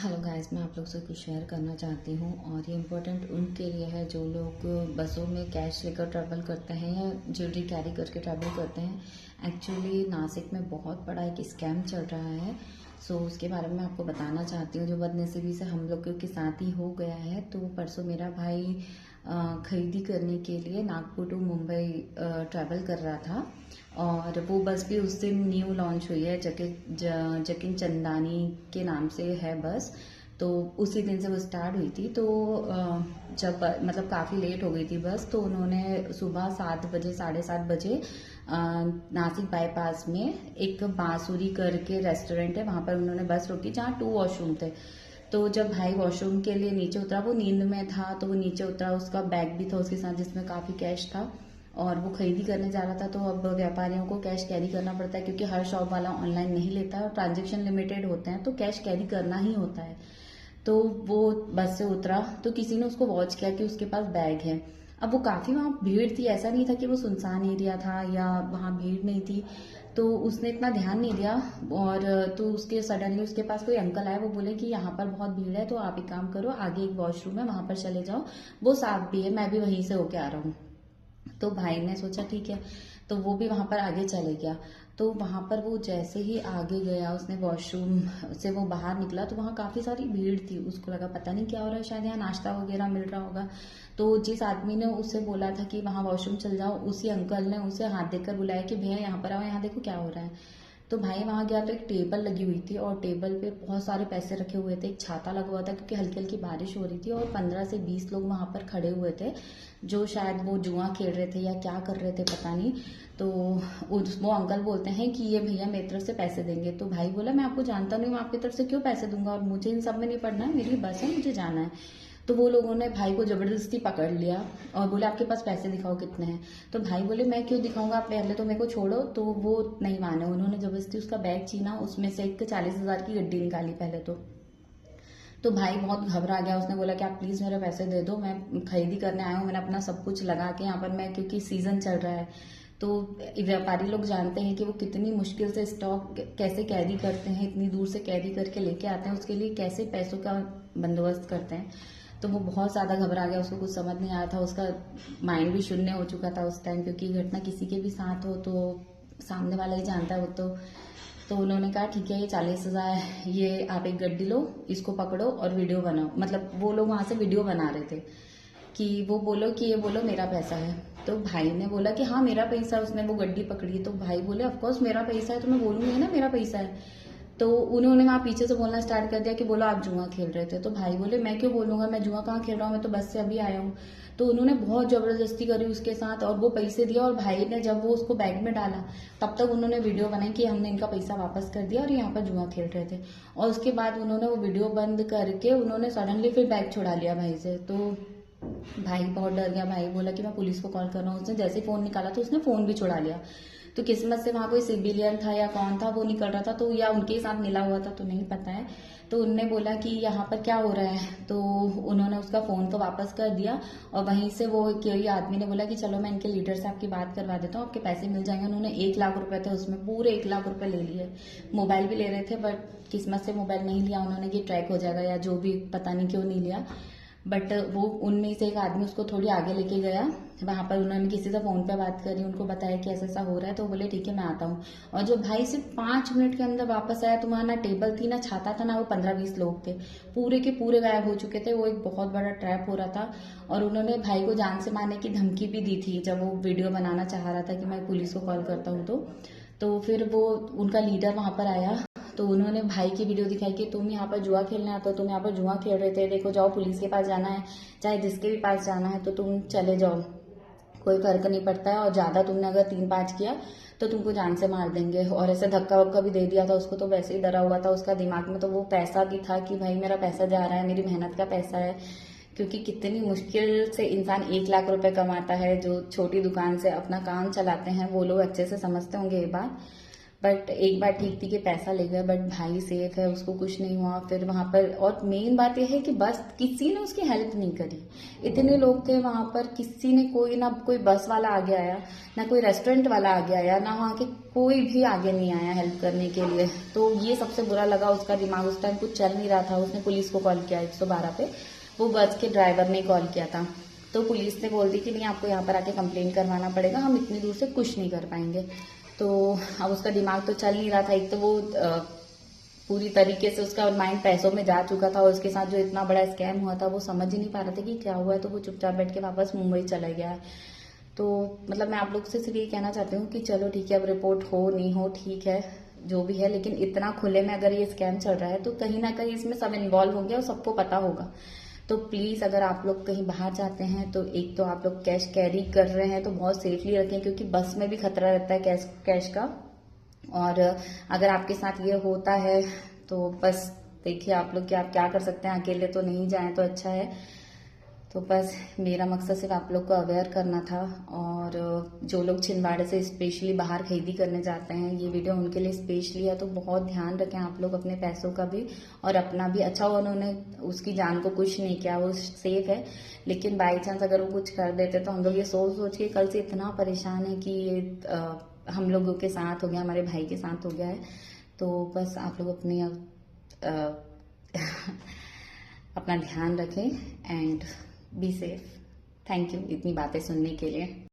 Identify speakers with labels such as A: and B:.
A: Hello guys, मैं आप लोग से कुछ शेयर करना चाहती हूँ और ये इम्पोर्टेंट उनके लिए है जो लोग बसों में कैश लेकर ट्रैवल करते हैं या ज्वेलरी कैरी करके ट्रैवल करते हैं। एक्चुअली नासिक में बहुत बड़ा एक स्कैम चल रहा है। सो उसके बारे में मैं आपको बताना चाहती हूँ, जो बदनसीबी से हम लोग के साथ ही हो गया है। तो परसों मेरा भाई खरीदी करने के लिए नागपुर टू मुंबई ट्रैवल कर रहा था और वो बस भी उस दिन न्यू लॉन्च हुई है। जकिन चंदानी के नाम से है बस। तो उसी दिन से वो स्टार्ट हुई थी। तो जब मतलब काफ़ी लेट हो गई थी बस, तो उन्होंने सुबह 7 बजे 7:30 बजे नासिक बाईपास में एक बांसुरी करके रेस्टोरेंट है, वहाँ पर उन्होंने बस रोकी जहाँ 2 वॉशरूम थे। तो जब भाई वॉशरूम के लिए नीचे उतरा, वो नींद में था, तो वो नीचे उतरा, उसका बैग भी था उसके साथ जिसमें काफ़ी कैश था और वो खरीदी करने जा रहा था। तो अब व्यापारियों को कैश कैरी करना पड़ता है क्योंकि हर शॉप वाला ऑनलाइन नहीं लेता है और ट्रांजेक्शन लिमिटेड होते हैं, तो कैश कैरी करना ही होता है। तो वो बस से उतरा तो किसी ने उसको वॉच किया कि उसके पास बैग है। अब वो काफ़ी वहाँ भीड़ थी, ऐसा नहीं था कि वो सुनसान एरिया था या वहाँ भीड़ नहीं थी। तो उसने इतना ध्यान नहीं दिया और तो उसके सडनली उसके पास कोई अंकल आए। वो बोले कि यहाँ पर बहुत भीड़ है, तो आप एक काम करो, आगे एक वॉशरूम है वहाँ पर चले जाओ, वो साफ भी है, मैं भी वहीं से होके आ रहा हूँ। तो भाई ने सोचा ठीक है, तो वो भी वहां पर आगे चले गया। तो वहां पर वो जैसे ही आगे गया, उसने वॉशरूम से वो बाहर निकला तो वहां काफी सारी भीड़ थी। उसको लगा पता नहीं क्या हो रहा है, शायद यहाँ नाश्ता वगैरह मिल रहा होगा। तो जिस आदमी ने उससे बोला था कि वहां वॉशरूम चल जाओ, उसी अंकल ने उसे हाथ देकर बुलाया कि भैया यहाँ पर आओ, यहाँ देखो क्या हो रहा है। तो भाई वहां गया तो एक टेबल लगी हुई थी और टेबल पे बहुत सारे पैसे रखे हुए थे, एक छाता लगा हुआ था क्योंकि हल्की हल्की बारिश हो रही थी और 15 से 20 लोग वहां पर खड़े हुए थे जो शायद वो जुआ खेल रहे थे या क्या कर रहे थे पता नहीं। तो वो अंकल बोलते हैं कि ये भैया मेरी तरफ से पैसे देंगे। तो भाई बोला मैं आपको जानता नहीं, मैं आपकी तरफ से क्यों पैसे दूंगा और मुझे इन सब में नहीं पड़ना है, मेरी बस है, मुझे जाना है। तो वो लोगों ने भाई को जबरदस्ती पकड़ लिया और बोले आपके पास पैसे दिखाओ कितने हैं। तो भाई बोले मैं क्यों दिखाऊंगा, आप पहले तो मेरे को छोड़ो। तो वो नहीं माने, उन्होंने जबरदस्ती उसका बैग छीना, उसमें से एक 40,000 की गड्डी निकाली पहले तो भाई बहुत घबरा गया। उसने बोला कि आप प्लीज मेरे पैसे दे दो, मैं खरीदी करने आया हूँ, मैंने अपना सब कुछ लगा के यहाँ पर, मैं क्योंकि सीजन चल रहा है। तो व्यापारी लोग जानते हैं कि वो कितनी मुश्किल से स्टॉक कैसे कैरी करते हैं, इतनी दूर से कैरी करके लेके आते हैं, उसके लिए कैसे पैसों का बंदोबस्त करते हैं। तो वो बहुत ज़्यादा घबरा गया, उसको कुछ समझ नहीं आया था, उसका माइंड भी शून्य हो चुका था उस टाइम, क्योंकि घटना किसी के भी साथ हो तो सामने वाला ही जानता है वो तो उन्होंने कहा ठीक है, ये 40,000, ये आप एक गड्डी लो, इसको पकड़ो और वीडियो बनाओ। मतलब वो लोग वहां से वीडियो बना रहे थे कि वो बोलो कि ये बोलो मेरा पैसा है। तो भाई ने बोला कि हाँ मेरा पैसा है। उसने वो गड्डी पकड़ी तो भाई बोले ऑफकोर्स मेरा पैसा है, तो मैं बोलूंगी ना मेरा पैसा है। तो उन्होंने वहां पीछे से बोलना स्टार्ट कर दिया कि बोलो आप जुआ खेल रहे थे। तो भाई बोले मैं क्यों बोलूंगा, मैं जुआ कहाँ खेल रहा हूँ, मैं तो बस से अभी आया हूँ। तो उन्होंने बहुत जबरदस्ती करी उसके साथ और वो पैसे दिया और भाई ने जब वो उसको बैग में डाला तब तक उन्होंने वीडियो बनाई कि हमने इनका पैसा वापस कर दिया और यहाँ पर जुआ खेल रहे थे। और उसके बाद उन्होंने वो वीडियो बंद करके उन्होंने सडनली फिर बैग छुड़ा लिया भाई से। तो भाई बहुत डर गया, भाई बोला कि मैं पुलिस को कॉल कर रहा हूँ। उसने जैसे फोन निकाला तो उसने फोन भी छुड़ा लिया। तो किस्मत से वहां कोई सिविलियन था या कौन था वो निकल रहा था, तो या उनके साथ मिला हुआ था तो नहीं पता है। तो उनने बोला कि यहाँ पर क्या हो रहा है, तो उन्होंने उसका फोन तो वापस कर दिया और वहीं से वो कोई आदमी ने बोला कि चलो मैं इनके लीडर से आपकी बात करवा देता हूँ, आपके पैसे मिल जाएंगे। उन्होंने 1 लाख रुपए थे उसमें, पूरे 1 लाख रुपए ले लिए। मोबाइल भी ले रहे थे बट किस्मत से मोबाइल नहीं लिया उन्होंने कि ट्रैक हो जाएगा या जो भी, पता नहीं क्यों नहीं लिया। बट वो उनमें से एक आदमी उसको थोड़ी आगे लेके गया, वहां पर उन्होंने किसी से फोन पे बात करी, उनको बताया कि ऐसा ऐसा हो रहा है। तो बोले ठीक है मैं आता हूँ। और जो भाई सिर्फ 5 मिनट के अंदर वापस आया तो वहां ना टेबल थी ना छाता था, ना वो 15-20 लोग थे, पूरे के पूरे गायब हो चुके थे। वो एक बहुत बड़ा ट्रैप हो रहा था और उन्होंने भाई को जान से मारने की धमकी भी दी थी जब वो वीडियो बनाना चाह रहा था कि मैं पुलिस को कॉल करता हूँ। तो फिर वो उनका लीडर वहां पर आया तो उन्होंने भाई की वीडियो दिखाई कि तुम यहाँ पर जुआ खेलने आते हो, तुम यहाँ पर जुआ खेल रहे थे, देखो जाओ पुलिस के पास जाना है, चाहे जिसके भी पास जाना है तो तुम चले जाओ, कोई फर्क नहीं पड़ता है। और ज्यादा तुमने अगर 3-5 किया तो तुमको जान से मार देंगे। और ऐसे धक्का वक्का भी दे दिया था उसको, तो वैसे ही डरा हुआ था उसका दिमाग में। तो वो पैसा भी था कि भाई मेरा पैसा जा रहा है, मेरी मेहनत का पैसा है, क्योंकि कितनी मुश्किल से इंसान 1 लाख रुपए कमाता है। जो छोटी दुकान से अपना काम चलाते हैं वो लोग अच्छे से समझते होंगे ये बात। बट एक बार ठीक थी कि पैसा ले गए, बट भाई सेफ है, उसको कुछ नहीं हुआ। फिर वहां पर और मेन बात यह है कि बस किसी ने उसकी हेल्प नहीं करी। इतने लोग थे वहां पर, किसी ने कोई ना कोई बस वाला आगे आया, ना कोई रेस्टोरेंट वाला आगे आया, ना वहाँ के कोई भी आगे नहीं आया हेल्प करने के लिए। तो ये सबसे बुरा लगा। उसका दिमाग उस टाइम कुछ चल नहीं रहा था। उसने पुलिस को कॉल किया 112 पे, वो बस के ड्राइवर ने कॉल किया था। तो पुलिस ने बोल दी कि नहीं, आपको यहाँ पर आके कंप्लेंट करवाना पड़ेगा, हम इतनी दूर से कुछ नहीं कर पाएंगे। तो अब उसका दिमाग तो चल नहीं रहा था। एक तो वो पूरी तरीके से उसका माइंड पैसों में जा चुका था, और उसके साथ जो इतना बड़ा स्कैम हुआ था वो समझ ही नहीं पा रहा था कि क्या हुआ है। तो वो चुपचाप बैठ के वापस मुंबई चला गया है। तो मतलब मैं आप लोग से सिर्फ ये कहना चाहती हूँ कि चलो ठीक है, अब रिपोर्ट हो नहीं हो ठीक है, जो भी है, लेकिन इतना खुले में अगर ये स्कैम चल रहा है तो कहीं ना कहीं इसमें सब इन्वॉल्व होंगे और सबको पता होगा। तो प्लीज अगर आप लोग कहीं बाहर जाते हैं तो एक तो आप लोग कैश कैरी कर रहे हैं तो बहुत सेफली रखें, क्योंकि बस में भी खतरा रहता है कैश का। और अगर आपके साथ ये होता है तो बस देखिए आप लोग कि आप क्या कर सकते हैं, अकेले तो नहीं जाएं तो अच्छा है। तो बस मेरा मकसद सिर्फ आप लोग को अवेयर करना था। और जो लोग छिंदवाड़े से स्पेशली बाहर खरीदी करने जाते हैं, ये वीडियो उनके लिए स्पेशली है। तो बहुत ध्यान रखें आप लोग अपने पैसों का भी और अपना भी। अच्छा उन्होंने उसकी जान को कुछ नहीं किया, वो सेफ है। लेकिन बाई चांस अगर वो कुछ कर देते तो हम लोग ये सोच सोच के कल से इतना परेशान है कि ये हम लोगों के साथ हो गया, हमारे भाई के साथ हो गया है। तो बस आप लोग अपने अपना ध्यान रखें and be safe. Thank you इतनी बातें सुनने के लिए।